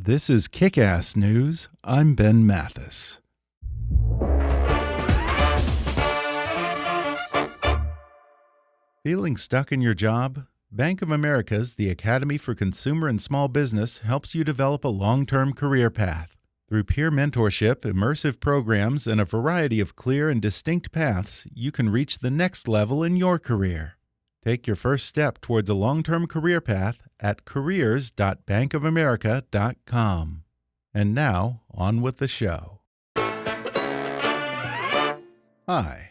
This is Kick-Ass News. I'm Ben Mathis. Feeling stuck in your job? Bank of America's The Academy for Consumer and Small Business helps you develop a long-term career path. Through peer mentorship, immersive programs, and a variety of clear and distinct paths, you can reach the next level in your career. Take your first step towards a long-term career path at careers.bankofamerica.com. And now, on with the show. Hi,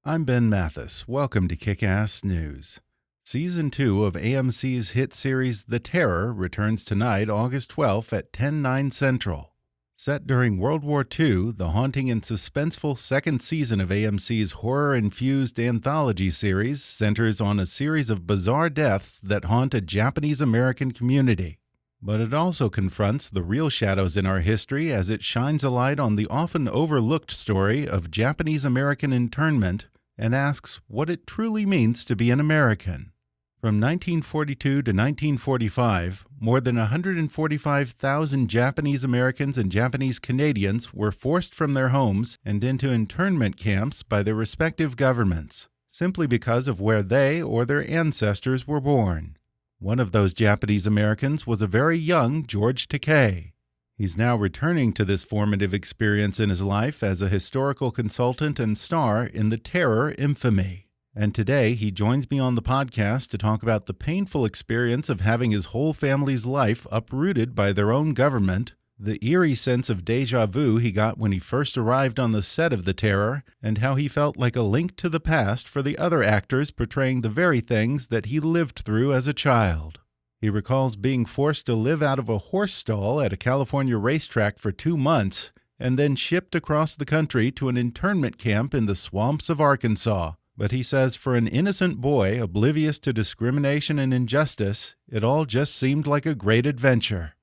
I'm Ben Mathis. Welcome to Kick-Ass News. Season 2 of AMC's hit series The Terror returns tonight, August 12th at 10/9 Central. Set during World War II, the haunting and suspenseful second season of AMC's horror-infused anthology series centers on a series of bizarre deaths that haunt a Japanese-American community. But it also confronts the real shadows in our history as it shines a light on the often overlooked story of Japanese-American internment and asks what it truly means to be an American. From 1942 to 1945, more than 145,000 Japanese Americans and Japanese Canadians were forced from their homes and into internment camps by their respective governments, simply because of where they or their ancestors were born. One of those Japanese Americans was a very young George Takei. He's now returning to this formative experience in his life as a historical consultant and star in The Terror, Infamy. And today he joins me on the podcast to talk about the painful experience of having his whole family's life uprooted by their own government, the eerie sense of déjà vu he got when he first arrived on the set of The Terror, and how he felt like a link to the past for the other actors portraying the very things that he lived through as a child. He recalls being forced to live out of a horse stall at a California racetrack for 2 months, and then shipped across the country to an internment camp in the swamps of Arkansas. But he says for an innocent boy oblivious to discrimination and injustice, it all just seemed like a great adventure.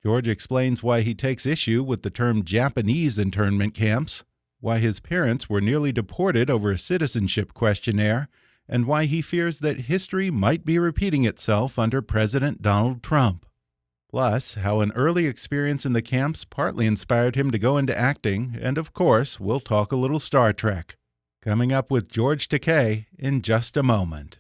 George explains why he takes issue with the term Japanese internment camps, why his parents were nearly deported over a citizenship questionnaire, and why he fears that history might be repeating itself under President Donald Trump. Plus, how an early experience in the camps partly inspired him to go into acting, and of course, we'll talk a little Star Trek. Coming up with George Takei in just a moment.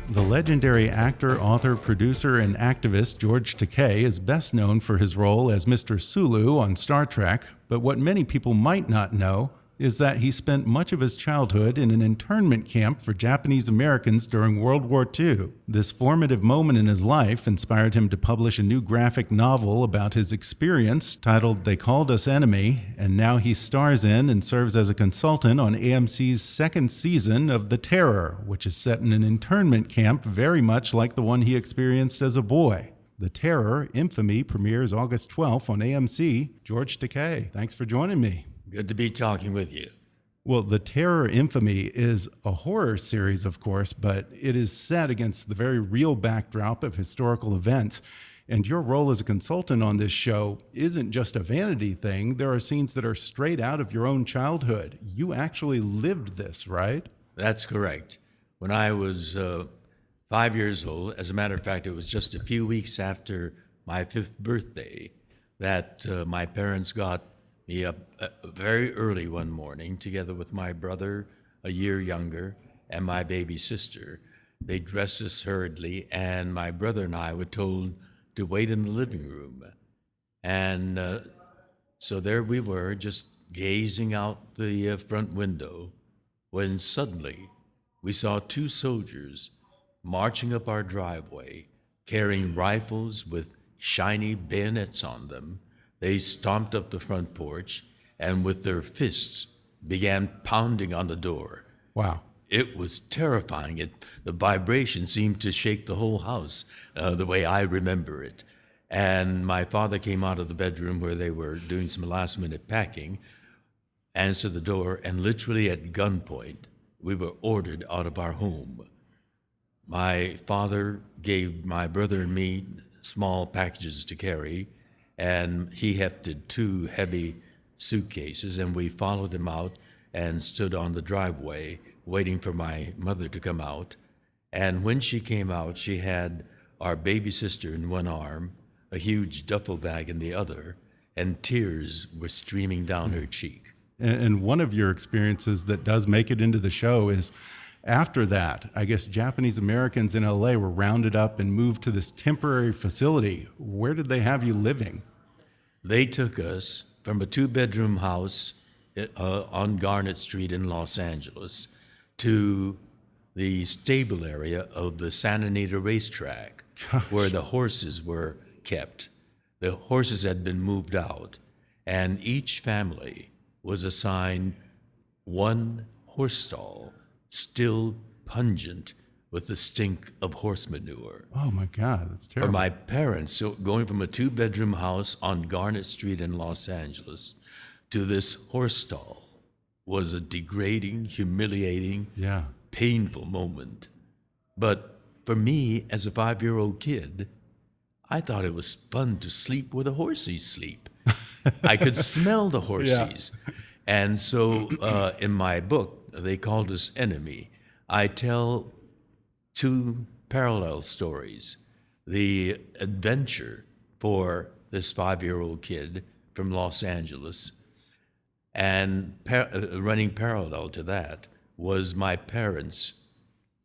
The legendary actor, author, producer, and activist George Takei is best known for his role as Mr. Sulu on Star Trek, but what many people might not know is that he spent much of his childhood in an internment camp for Japanese Americans during World War II. This formative moment in his life inspired him to publish a new graphic novel about his experience titled They Called Us Enemy, and now he stars in and serves as a consultant on AMC's second season of The Terror, which is set in an internment camp very much like the one he experienced as a boy. The Terror, Infamy, premieres August 12th on AMC. George Takei, thanks for joining me. Good to be talking with you. Well, The Terror Infamy is a horror series, of course, but it is set against the very real backdrop of historical events. And your role as a consultant on this show isn't just a vanity thing. There are scenes that are straight out of your own childhood. You actually lived this, right? That's correct. When I was 5 years old, as a matter of fact, it was just a few weeks after my 5th birthday that my parents got me up very early one morning, together with my brother, a year younger, and my baby sister. They dressed us hurriedly, and my brother and I were told to wait in the living room. And so there we were, just gazing out the front window, when suddenly we saw 2 soldiers marching up our driveway, carrying rifles with shiny bayonets on them. They stomped up the front porch and with their fists began pounding on the door. Wow. It was terrifying. The vibration seemed to shake the whole house, the way I remember it. And my father came out of the bedroom where they were doing some last-minute packing, answered the door, and literally at gunpoint, we were ordered out of our home. my father gave my brother and me small packages to carry, and he hefted 2 heavy suitcases, and we followed him out and stood on the driveway waiting for my mother to come out. And when she came out, she had our baby sister in one arm, a huge duffel bag in the other, and tears were streaming down her cheek. And one of your experiences that does make it into the show is after that, I guess Japanese Americans in LA were rounded up and moved to this temporary facility. Where did they have you living? They took us from a 2-bedroom house on Garnet Street in Los Angeles to the stable area of the Santa Anita racetrack, where the horses were kept. The horses had been moved out, and each family was assigned one horse stall, still pungent with the stink of horse manure. Oh my God, that's For terrible. my parents, so going from a 2-bedroom house on Garnet Street in Los Angeles to this horse stall was a degrading, humiliating, Yeah. painful moment. But for me, as a 5-year-old kid, I thought it was fun to sleep where the horses sleep. I could smell the horses. Yeah. And so in my book, they called us enemy. I tell 2 parallel stories. The adventure for this 5-year-old kid from Los Angeles, and running parallel to that was my parents'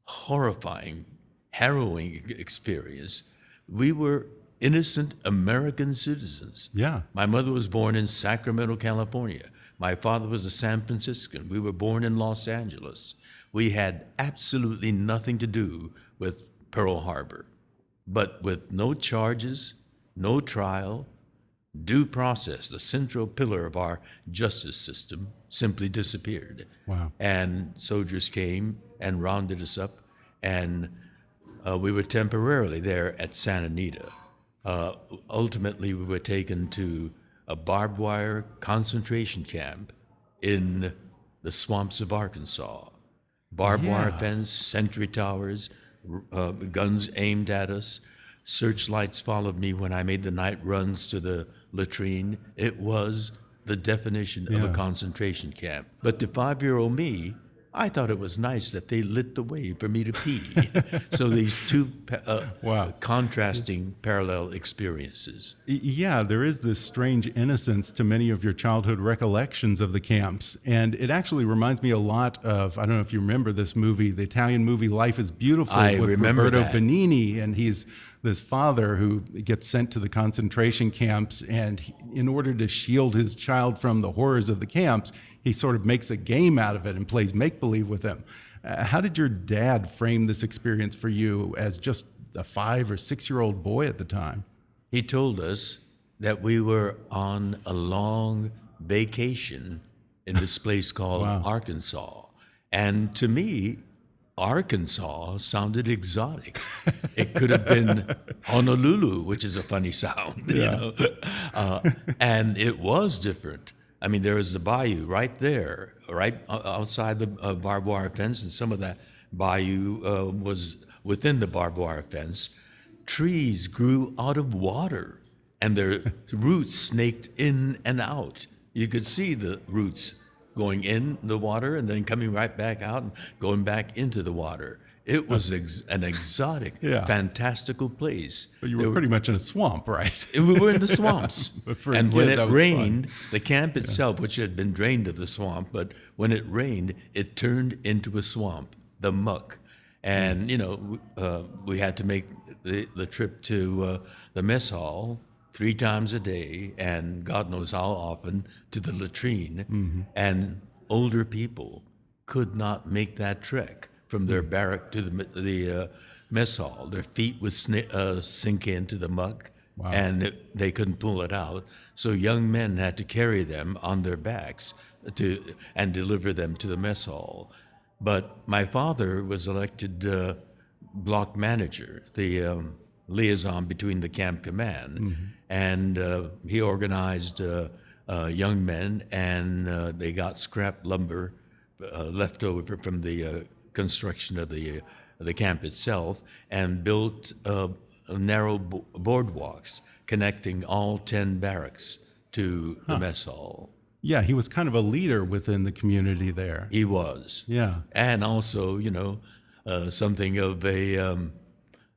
horrifying, harrowing experience. We were innocent American citizens. Yeah. My mother was born in Sacramento, California. My father was a San Franciscan. We were born in Los Angeles. We had absolutely nothing to do with Pearl Harbor, but with no charges, no trial, due process, the central pillar of our justice system, simply disappeared. Wow. And soldiers came and rounded us up, and we were temporarily there at Santa Anita. Ultimately, we were taken to a barbed wire concentration camp in the swamps of Arkansas. Barbed wire fence, sentry towers, guns aimed at us. Searchlights followed me when I made the night runs to the latrine. It was the definition of a concentration camp. But to 5-year-old me, I thought it was nice that they lit the way for me to pee. So these 2 contrasting parallel experiences. Yeah, there is this strange innocence to many of your childhood recollections of the camps. And it actually reminds me a lot of, I don't know if you remember this movie, the Italian movie Life is Beautiful with Roberto Benigni. And he's this father who gets sent to the concentration camps, and in order to shield his child from the horrors of the camps, he sort of makes a game out of it and plays make-believe with him. How did your dad frame this experience for you as just a 5 or 6-year-old boy at the time? He told us that we were on a long vacation in this place called Arkansas. And to me, Arkansas sounded exotic. It could have been Honolulu, which is a funny sound, you know. And it was different. I mean, there was a bayou right there, right outside the barbed wire fence, and some of that bayou was within the barbed wire fence. Trees grew out of water, and their roots snaked in and out. You could see the roots going in the water and then coming right back out and going back into the water. It was an exotic, fantastical place. But you were pretty much in a swamp, right? We were in the swamps. And when it rained, fun. The camp itself, which had been drained of the swamp, but when it rained, it turned into a swamp, the muck. And, you know, we had to make the trip to the mess hall 3 times a day, and God knows how often, to the latrine. Mm-hmm. And older people could not make that trek from their barrack to the mess hall. Their feet would sink into the muck, and they couldn't pull it out. So young men had to carry them on their backs and deliver them to the mess hall. But my father was elected block manager, the liaison between the camp command, and he organized young men, and they got scrap lumber left over from the construction of the the camp itself and built narrow boardwalks connecting all 10 barracks to the mess hall. Yeah, he was kind of a leader within the community there. He was. Yeah. And also, something of a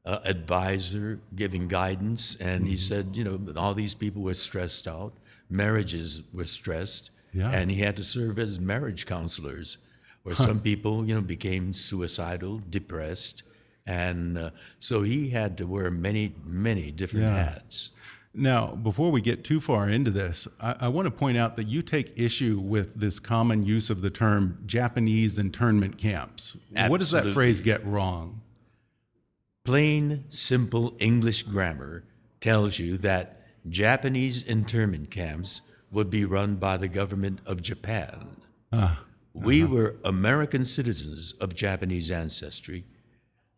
advisor giving guidance. And he said, all these people were stressed out. Marriages were stressed. Yeah. And he had to serve as marriage counselors, where some people, became suicidal, depressed. And so he had to wear many, many different hats. Now, before we get too far into this, I want to point out that you take issue with this common use of the term Japanese internment camps. Absolutely. What does that phrase get wrong? Plain, simple English grammar tells you that Japanese internment camps would be run by the government of Japan. We were American citizens of Japanese ancestry,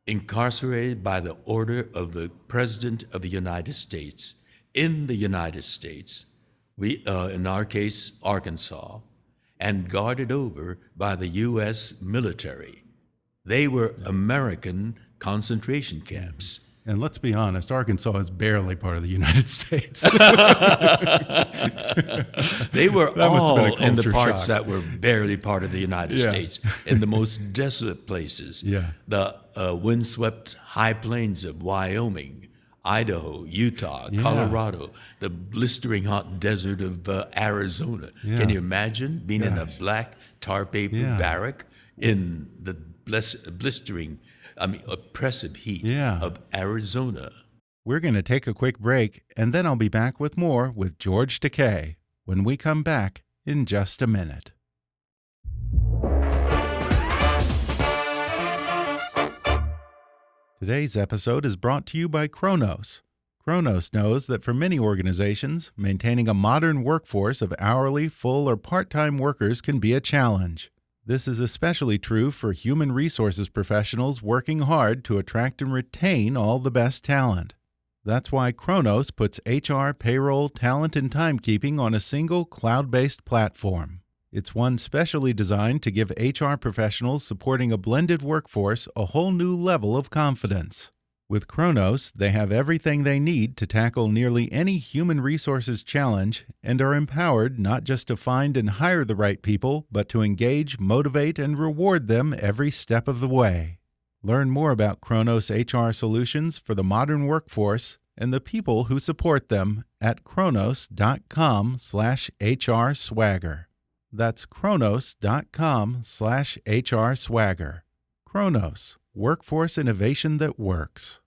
incarcerated by the order of the President of the United States in the United States, we, in our case, Arkansas, and guarded over by the U.S. military. They were American concentration camps. And let's be honest, Arkansas is barely part of the United States. They were all in the parts shock. that were barely part of the United States, in the most desolate places. Yeah. The windswept high plains of Wyoming, Idaho, Utah, Colorado, the blistering hot desert of Arizona. Yeah. Can you imagine being in a black tar paper barrack in the blistering, oppressive heat of Arizona? We're going to take a quick break, and then I'll be back with more with George Takei when we come back in just a minute. Today's episode is brought to you by Kronos. Kronos knows that for many organizations, maintaining a modern workforce of hourly, full, or part-time workers can be a challenge. This is especially true for human resources professionals working hard to attract and retain all the best talent. That's why Kronos puts HR, payroll, talent, and timekeeping on a single cloud-based platform. It's one specially designed to give HR professionals supporting a blended workforce a whole new level of confidence. With Kronos, they have everything they need to tackle nearly any human resources challenge and are empowered not just to find and hire the right people, but to engage, motivate, and reward them every step of the way. Learn more about Kronos HR solutions for the modern workforce and the people who support them at kronos.com/HRswagger. That's kronos.com/HRswagger. Kronos, workforce innovation that works.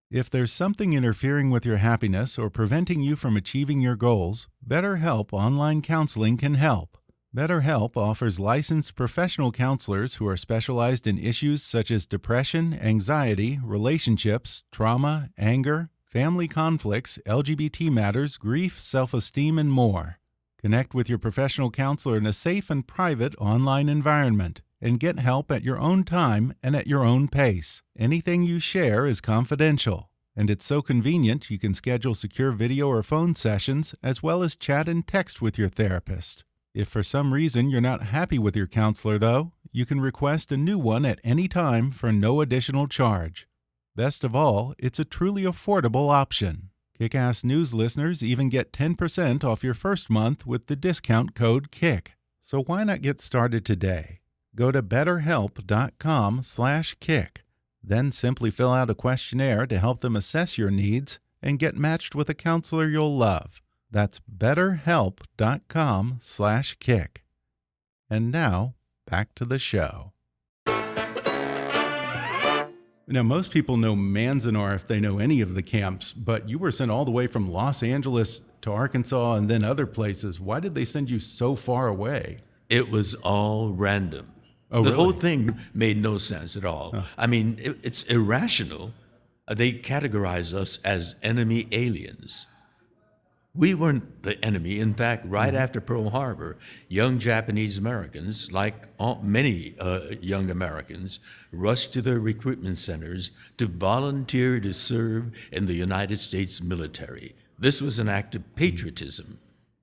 If there's something interfering with your happiness or preventing you from achieving your goals, BetterHelp Online Counseling can help. BetterHelp offers licensed professional counselors who are specialized in issues such as depression, anxiety, relationships, trauma, anger, family conflicts, LGBT matters, grief, self-esteem, and more. Connect with your professional counselor in a safe and private online environment and get help at your own time and at your own pace. Anything you share is confidential, and it's so convenient you can schedule secure video or phone sessions as well as chat and text with your therapist. If for some reason you're not happy with your counselor, though, you can request a new one at any time for no additional charge. Best of all, it's a truly affordable option. Kick-Ass News listeners even get 10% off your first month with the discount code KICK. So why not get started today? Go to betterhelp.com/kick. Then simply fill out a questionnaire to help them assess your needs and get matched with a counselor you'll love. That's betterhelp.com/kick. And now, back to the show. Now, most people know Manzanar if they know any of the camps, but you were sent all the way from Los Angeles to Arkansas and then other places. Why did they send you so far away? It was all random. Oh, the really? whole thing made no sense at all. I mean, it's irrational. They categorize us as enemy aliens. We weren't the enemy. In fact, right after Pearl Harbor, young Japanese Americans, like many young Americans, rushed to their recruitment centers to volunteer to serve in the United States military. This was an act of patriotism,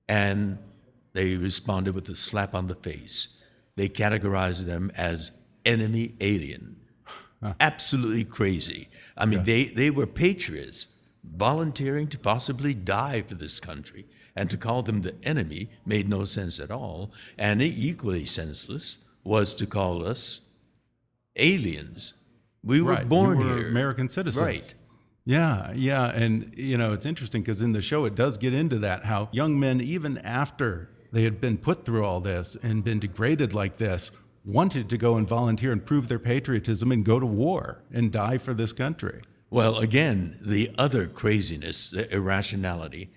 and they responded with a slap on the face. They categorized them as enemy alien. Absolutely crazy. I mean, they were patriots volunteering to possibly die for this country. And to call them the enemy made no sense at all. And equally senseless was to call us aliens. We were Right. born You were here. American citizens. Right. Yeah, yeah. And, it's interesting because in the show, it does get into that, how young men, even after they had been put through all this and been degraded like this, wanted to go and volunteer and prove their patriotism and go to war and die for this country. Well, again, the other craziness, the irrationality,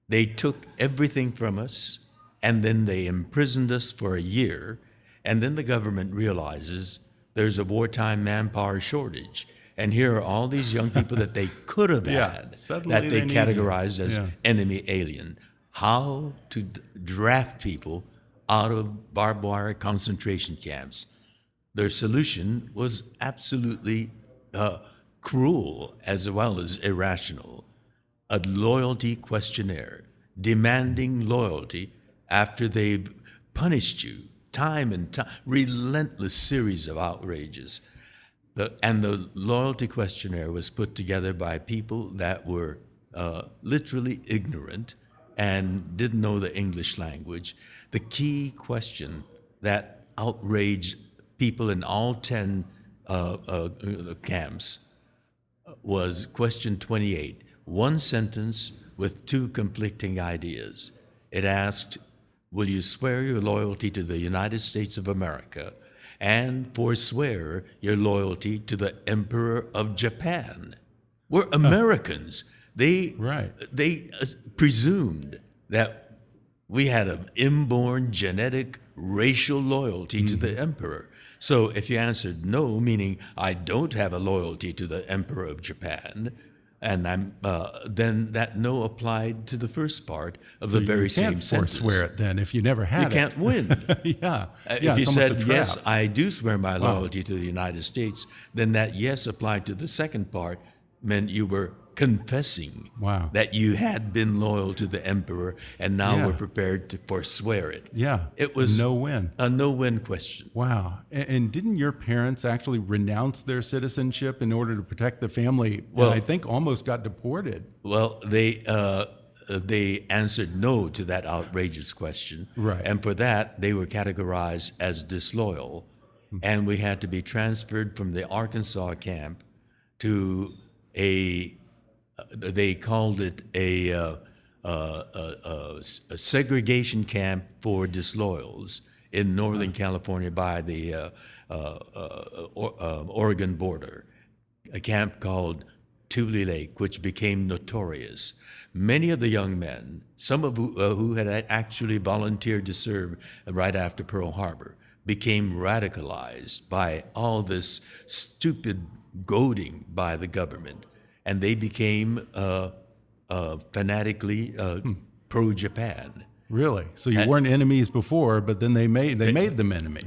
they took everything from us and then they imprisoned us for a year. And then the government realizes there's a wartime manpower shortage. And here are all these young people that they could have had suddenly that they they need categorized you. as enemy alien. How to draft people out of barbed wire concentration camps. Their solution was absolutely cruel as well as irrational. A loyalty questionnaire, demanding loyalty after they've punished you time and time, relentless series of outrages. And the loyalty questionnaire was put together by people that were literally ignorant and didn't know the English language. The key question that outraged people in all 10 camps was question 28, one sentence with two conflicting ideas. It asked, will you swear your loyalty to the United States of America and forswear your loyalty to the Emperor of Japan? We're Americans. They presumed that we had an inborn genetic racial loyalty to the emperor. So if you answered no, meaning I don't have a loyalty to the Emperor of Japan, and then that no applied to the first part of the very same sentence. You can't forswear it then if you never had it. You can't win. Yeah. If you it's said, almost a trap. yes, I do swear my loyalty to the United States, then that yes applied to the second part meant you were confessing that you had been loyal to the emperor and now were prepared to forswear it. Yeah. It was no-win. A no-win question. Wow. And didn't your parents actually renounce their citizenship in order to protect the family? Well, I think almost got deported. Well, they answered no to that outrageous question. Right. And for that, they were categorized as disloyal. And we had to be transferred from the Arkansas camp to they called it a segregation camp for disloyals in Northern California by the Oregon border, a camp called Tule Lake, which became notorious. Many of the young men, some of who had actually volunteered to serve right after Pearl Harbor, became radicalized by all this stupid goading by the government. And they became fanatically pro-Japan. Really? So you weren't enemies before, but then they made them enemies.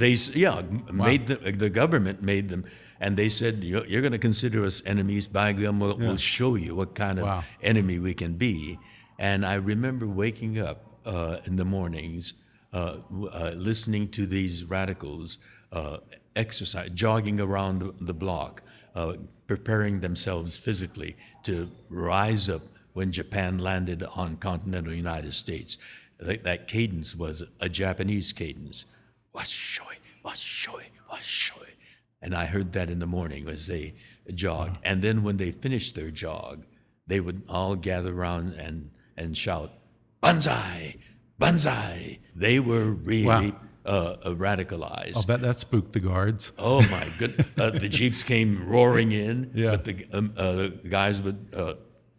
Made the government made them, and they said, "You're going to consider us enemies. By God, we'll show you what kind of enemy we can be." And I remember waking up in the mornings, listening to these radicals exercise, jogging around the block. Preparing themselves physically to rise up when Japan landed on continental United States. That cadence was a Japanese cadence. Washoi, washoi, washoi. And I heard that in the morning as they jogged. And then when they finished their jog, they would all gather around and shout, "Banzai, banzai." They were really radicalized. I'll bet that spooked the guards. Oh my goodness! The jeeps came roaring in, but the guys would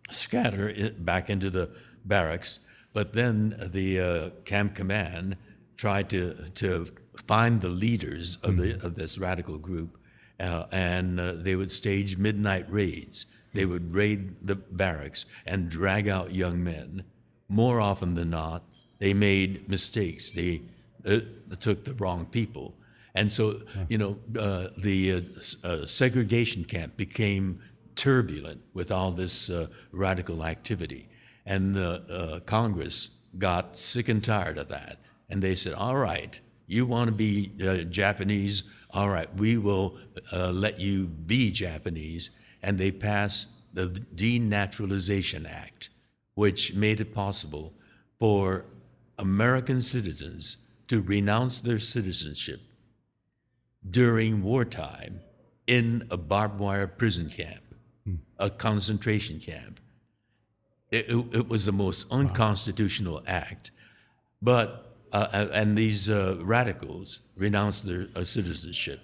scatter back into the barracks. But then the camp command tried to find the leaders of this radical group, and they would stage midnight raids. They would raid the barracks and drag out young men. More often than not, they made mistakes. They took the wrong people. And so, the segregation camp became turbulent with all this radical activity. And Congress got sick and tired of that. And they said, all right, You want to be Japanese? All right, we will let you be Japanese. And they passed the Denaturalization Act, which made it possible for American citizens to renounce their citizenship during wartime in a barbed wire prison camp, a concentration camp. It was the most unconstitutional act, but and these radicals renounced their citizenship.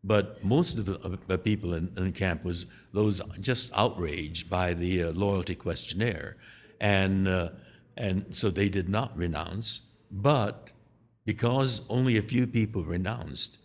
But most of the people in camp was those just outraged by the loyalty questionnaire, and so they did not renounce. But because only a few people renounced,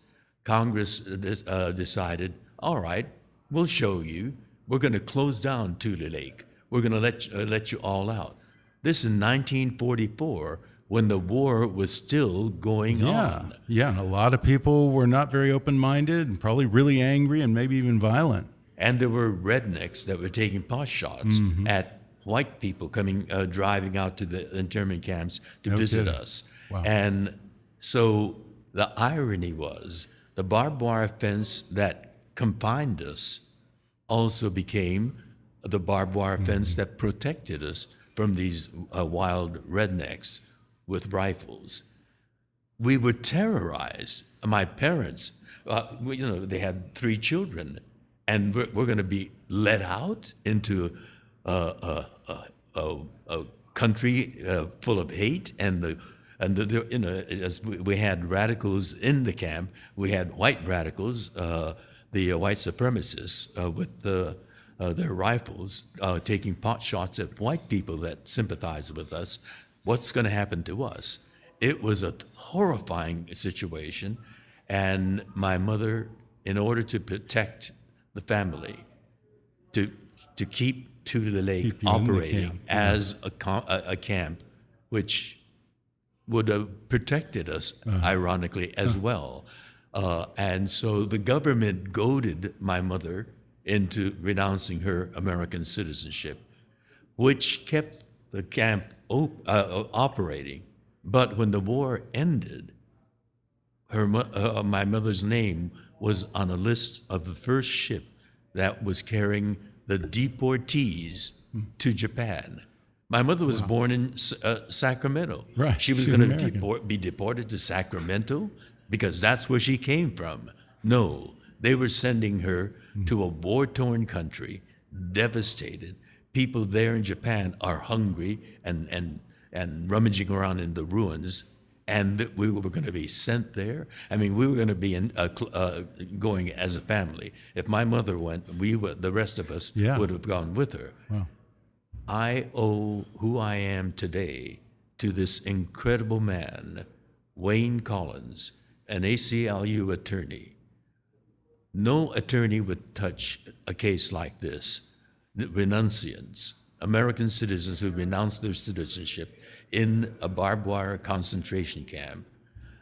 Congress decided, all right, we'll show you. We're going to close down Tule Lake. We're going to let you all out. This in 1944, when the war was still going on. Yeah, and a lot of people were not very open-minded and probably really angry and maybe even violent. And there were rednecks that were taking pot shots at white people coming, driving out to the internment camps to visit us. Wow. And so the irony was the barbed wire fence that confined us also became the barbed wire fence that protected us from these wild rednecks with rifles. We were terrorized. My parents, they had 3 children, and we're going to be let out into a country full of hate, and as we had radicals in the camp, we had white radicals, the white supremacists with their rifles taking pot shots at white people that sympathized with us. What's going to happen to us? It was a horrifying situation, and my mother, in order to protect the family, to keep Tule Lake operating as a camp, which would have protected us, ironically, as well. And so the government goaded my mother into renouncing her American citizenship, which kept the camp operating. But when the war ended, my mother's name was on a list of the first ship that was carrying the deportees to Japan. My mother was born in Sacramento. Right. She was going to be deported to Sacramento because that's where she came from. No, they were sending her to a war-torn country, devastated. People there in Japan are hungry and rummaging around in the ruins, and we were going to be sent there. I mean, we were going to be going as a family. If my mother went, the rest of us would have gone with her. Wow. I owe who I am today to this incredible man, Wayne Collins, an ACLU attorney. No attorney would touch a case like this. Renunciants, American citizens who renounced their citizenship in a barbed wire concentration camp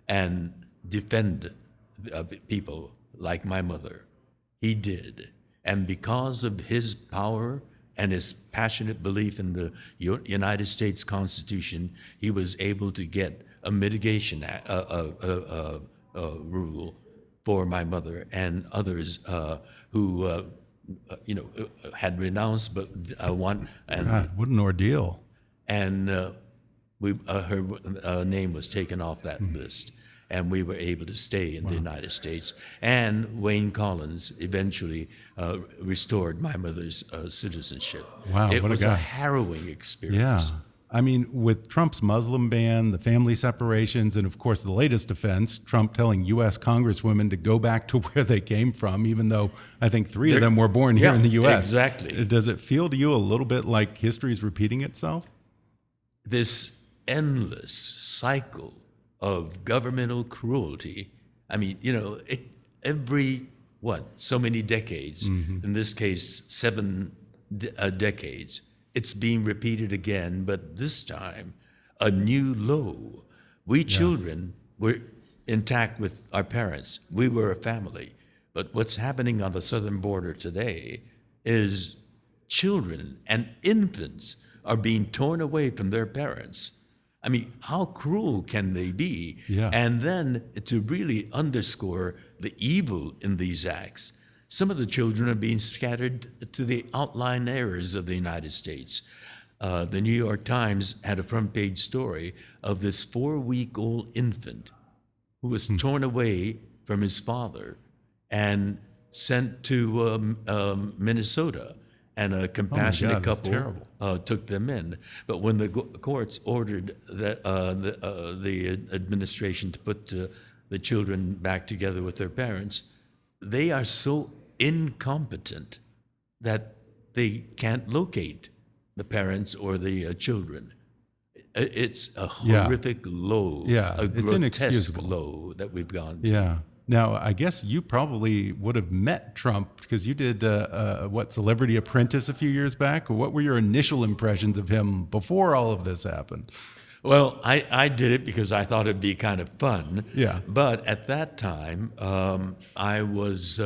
and defend people like my mother. He did. And because of his power and his passionate belief in the United States Constitution, he was able to get a mitigation rule for my mother and others who had renounced, but God, what an ordeal! And her name was taken off that list, and we were able to stay in the United States. And Wayne Collins eventually restored my mother's citizenship. Wow, it what was a guy. harrowing experience. Yeah. I mean, with Trump's Muslim ban, the family separations, and of course the latest offense, Trump telling U.S. congresswomen to go back to where they came from, even though I think 3 of them were born here in the U.S. Exactly. Does it feel to you a little bit like history is repeating itself? This endless cycle of governmental cruelty. I mean, every, so many decades, in this case, 7 decades, it's being repeated again, but this time, a new low. We children were intact with our parents. We were a family. But what's happening on the southern border today is children and infants are being torn away from their parents. I mean, how cruel can they be? Yeah. And then to really underscore the evil in these acts, some of the children are being scattered to the outlying areas of the United States. The New York Times had a front page story of this 4-week-old infant who was torn away from his father and sent to Minnesota. And a compassionate that's couple terrible. took them in. But when the courts ordered the administration to put the children back together with their parents, they are so incompetent that they can't locate the parents or the children. It's a horrific low, a it's grotesque inexcusable. low that we've gone to. Yeah. Now, I guess you probably would have met Trump because you did Celebrity Apprentice a few years back. What were your initial impressions of him before all of this happened? Well, I did it because I thought it'd be kind of fun. Yeah. But at that time, I was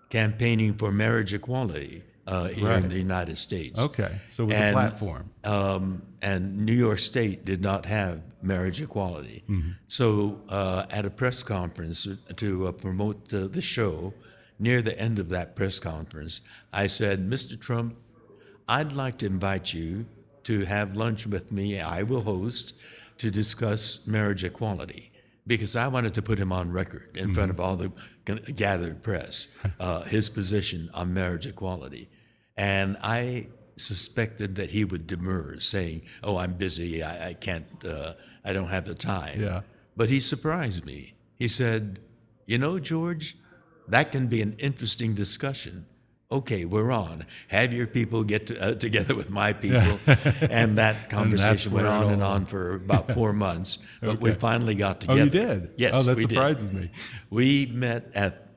campaigning for marriage equality here in the United States. Okay, so it was a platform. And New York State did not have marriage equality. So at a press conference to promote the show, near the end of that press conference, I said, Mr. Trump, I'd like to invite you to have lunch with me. I will host to discuss marriage equality, because I wanted to put him on record in front of all the gathered press, his position on marriage equality. And I suspected that he would demur, saying, oh, I'm busy, I can't, I don't have the time. Yeah. But he surprised me. He said, you know, George, that can be an interesting discussion. Okay, we're on. Have your people get together with my people. And that conversation went on and on for about 4 months. But we finally got together. Oh, you did? Yes, Oh, that we surprises did. me. We met at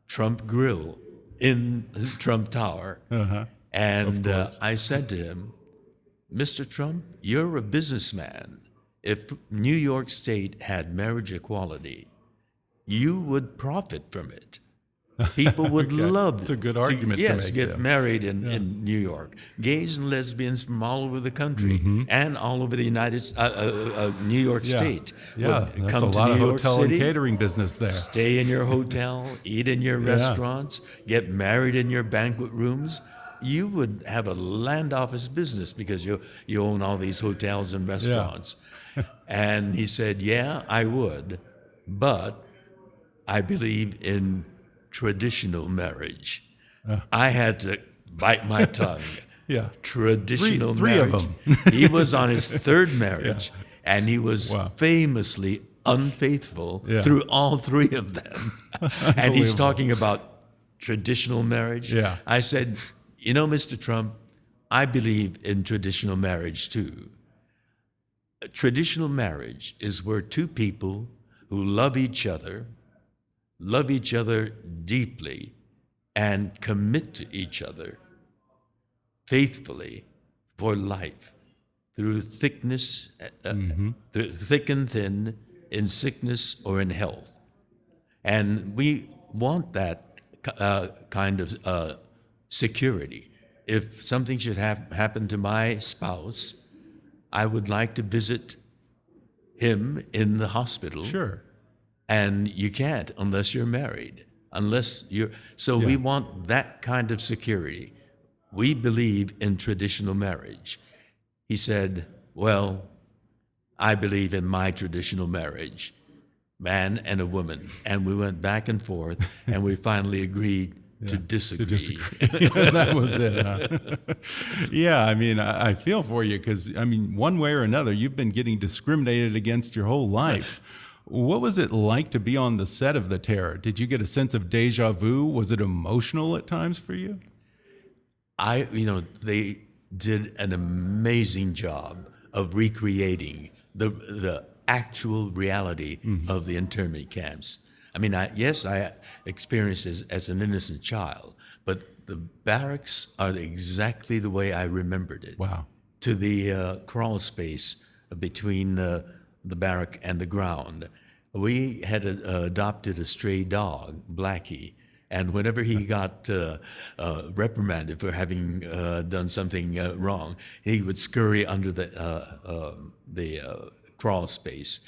Trump Grill in Trump Tower. And I said to him, Mr. Trump, you're a businessman. If New York State had marriage equality, you would profit from it. People would love That's a good argument to make, get yeah. married in New York. Gays and lesbians from all over the country and all over the New York State Yeah, would that's come a to lot New of York hotel City, and catering business there. stay in your hotel, eat in your restaurants, get married in your banquet rooms. You would have a land office business because you own all these hotels and restaurants. And he said, yeah, I would, but I believe in traditional marriage. I had to bite my tongue. Yeah. Traditional Three marriage. of them. He was on his third marriage, and he was famously unfaithful through all 3 of them. And he's talking about traditional marriage. Yeah. I said, you know, Mr. Trump, I believe in traditional marriage too. Traditional marriage is where 2 people who love each other deeply, and commit to each other faithfully for life, through thickness, through thick and thin, in sickness or in health. And we want that kind of security. If something should happen to my spouse, I would like to visit him in the hospital. Sure. And you can't unless you're married, so we want that kind of security. We believe in traditional marriage. He said, well, I believe in my traditional marriage, man and a woman. And we went back and forth, and we finally agreed to disagree. That was it, huh? Yeah, I mean, I feel for you because, I mean, one way or another, you've been getting discriminated against your whole life. What was it like to be on the set of The Terror? Did you get a sense of déjà vu? Was it emotional at times for you? They did an amazing job of recreating the actual reality of the internment camps. I mean, I experienced it as an innocent child, but the barracks are exactly the way I remembered it. Wow. To the crawl space between the barrack and the ground. We had adopted a stray dog, Blackie, and whenever he got reprimanded for having done something wrong, he would scurry under the crawl space.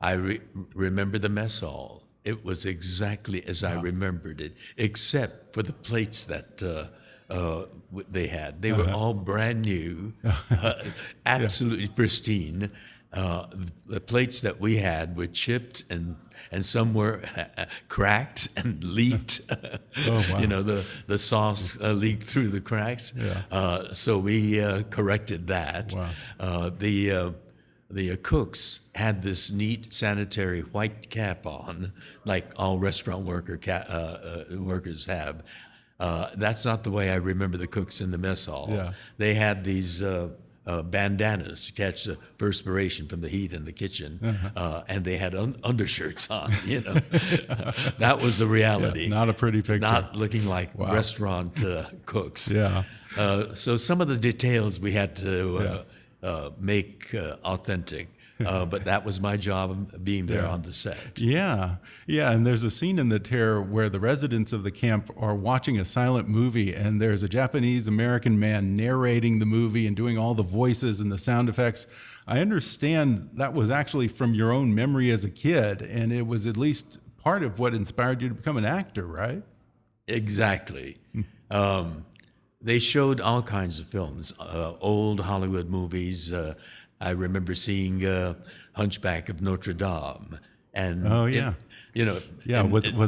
I remember the mess hall. It was exactly as I remembered it, except for the plates that they had. They were all brand new, absolutely pristine. The plates that we had were chipped and some were cracked and leaked. Wow. You know, the sauce leaked through the cracks. So we corrected that. Wow. The cooks had this neat sanitary white cap on, like all restaurant workers have. That's not the way I remember the cooks in the mess hall. Yeah. They had these bandanas to catch the perspiration from the heat in the kitchen, and they had undershirts on. You know, that was the reality. Yeah, not a pretty picture. Not looking like restaurant cooks. Yeah. So some of the details we had to make authentic. But that was my job, being there on the set. Yeah, and there's a scene in The Terror where the residents of the camp are watching a silent movie, and there's a Japanese-American man narrating the movie and doing all the voices and the sound effects. I understand that was actually from your own memory as a kid, and it was at least part of what inspired you to become an actor, right? Exactly. They showed all kinds of films, old Hollywood movies. I remember seeing Hunchback of Notre Dame, and was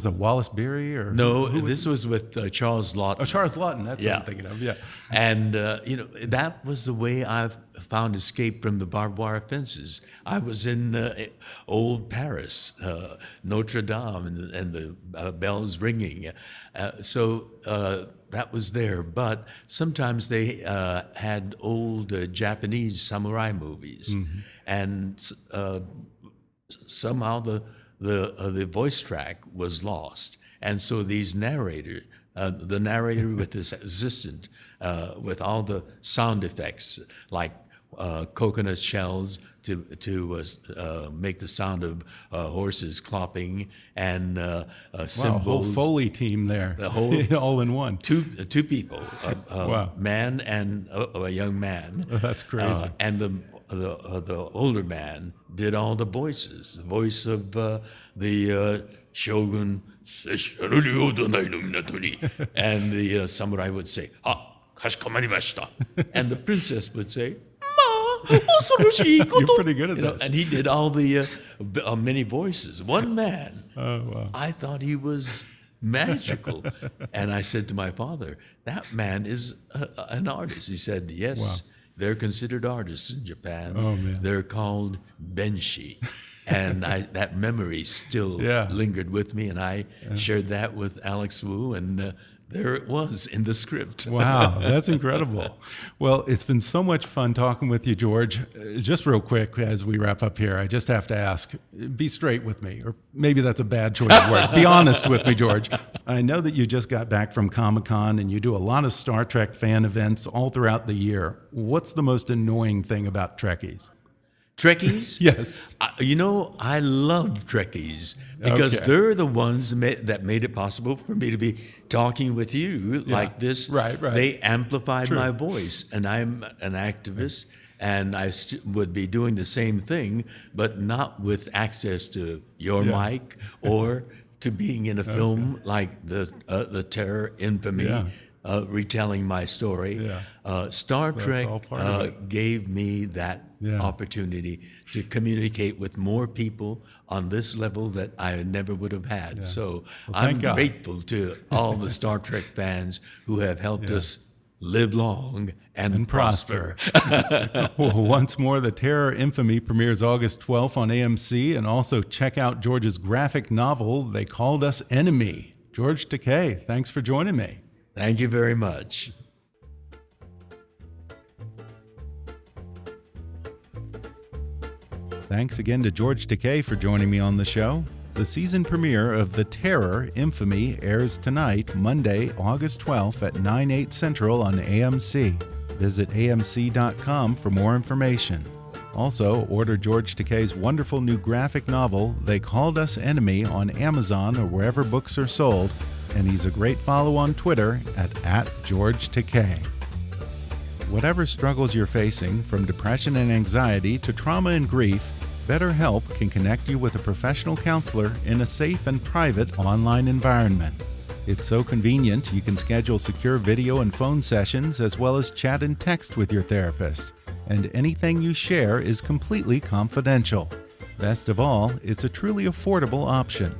it Wallace Beery or no? This was with Charles Lawton. Oh, Charles Lawton. That's what I'm thinking of. Yeah, and that was the way I found escape from the barbed wire fences. I was in old Paris, Notre Dame, and the bells ringing. So that was there, but sometimes they had old Japanese samurai movies, and somehow the voice track was lost, and so these the narrator with his assistant, with all the sound effects like coconut shells to make the sound of horses clopping and cymbals. Wow, whole Foley team there, the whole all in one. Two people, a man and a young man. Oh, that's crazy. And the older man did all the voices. The voice of the shogun, and the samurai would say, "Ah, kashikomarimashita," and the princess would say, You're pretty good at this. And he did all the many voices. One man. Oh, wow. I thought he was magical. And I said to my father, that man is an artist. He said, yes, Wow. they're considered artists in Japan. Oh, man. They're called benshi. And that memory still lingered with me. And I shared that with Alex Wu, and there it was in the script. Wow, that's incredible. Well, it's been so much fun talking with you, George. Just real quick as we wrap up here, I just have to ask, be straight with me, or maybe that's a bad choice of words. Be honest with me, George. I know that you just got back from Comic-Con and you do a lot of Star Trek fan events all throughout the year. What's the most annoying thing about Trekkies? Trekkies? Yes. I love Trekkies because they're the ones that made it possible for me to be talking with you like this. Right. They amplified my voice, and I'm an activist, and I would be doing the same thing, but not with access to your mic or to being in a film like the Terror, Infamy, retelling my story. Star Trek gave me that opportunity to communicate with more people on this level that I never would have had. So I'm grateful to all the Star Trek fans who have helped us live long and prosper. Well, once more, The Terror Infamy premieres August 12th on AMC, and also check out George's graphic novel, They Called Us Enemy. George Takei, thanks for joining me. Thank you very much. Thanks again to George Takei for joining me on the show. The season premiere of The Terror Infamy airs tonight, Monday, August 12th at 9/8 Central on AMC. Visit amc.com for more information. Also, order George Takei's wonderful new graphic novel, They Called Us Enemy, on Amazon or wherever books are sold, and he's a great follow on Twitter at George Takei. Whatever struggles you're facing, from depression and anxiety to trauma and grief, BetterHelp can connect you with a professional counselor in a safe and private online environment. It's so convenient you can schedule secure video and phone sessions as well as chat and text with your therapist. And anything you share is completely confidential. Best of all, it's a truly affordable option.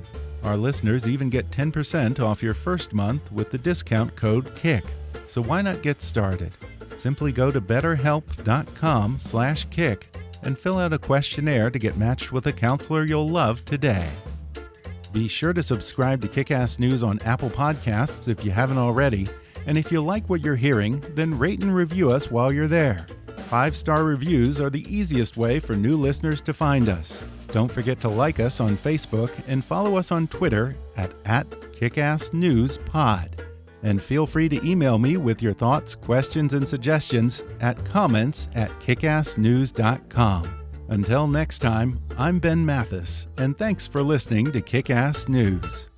Our listeners even get 10% off your first month with the discount code KICK. So why not get started? Simply go to betterhelp.com/kick and fill out a questionnaire to get matched with a counselor you'll love today. Be sure to subscribe to Kick-Ass News on Apple Podcasts if you haven't already. And if you like what you're hearing, then rate and review us while you're there. 5-star reviews are the easiest way for new listeners to find us. Don't forget to like us on Facebook and follow us on Twitter at @KickassNewsPod. And feel free to email me with your thoughts, questions, and suggestions at comments@kickassnews.com. Until next time, I'm Ben Mathis, and thanks for listening to Kick-Ass News.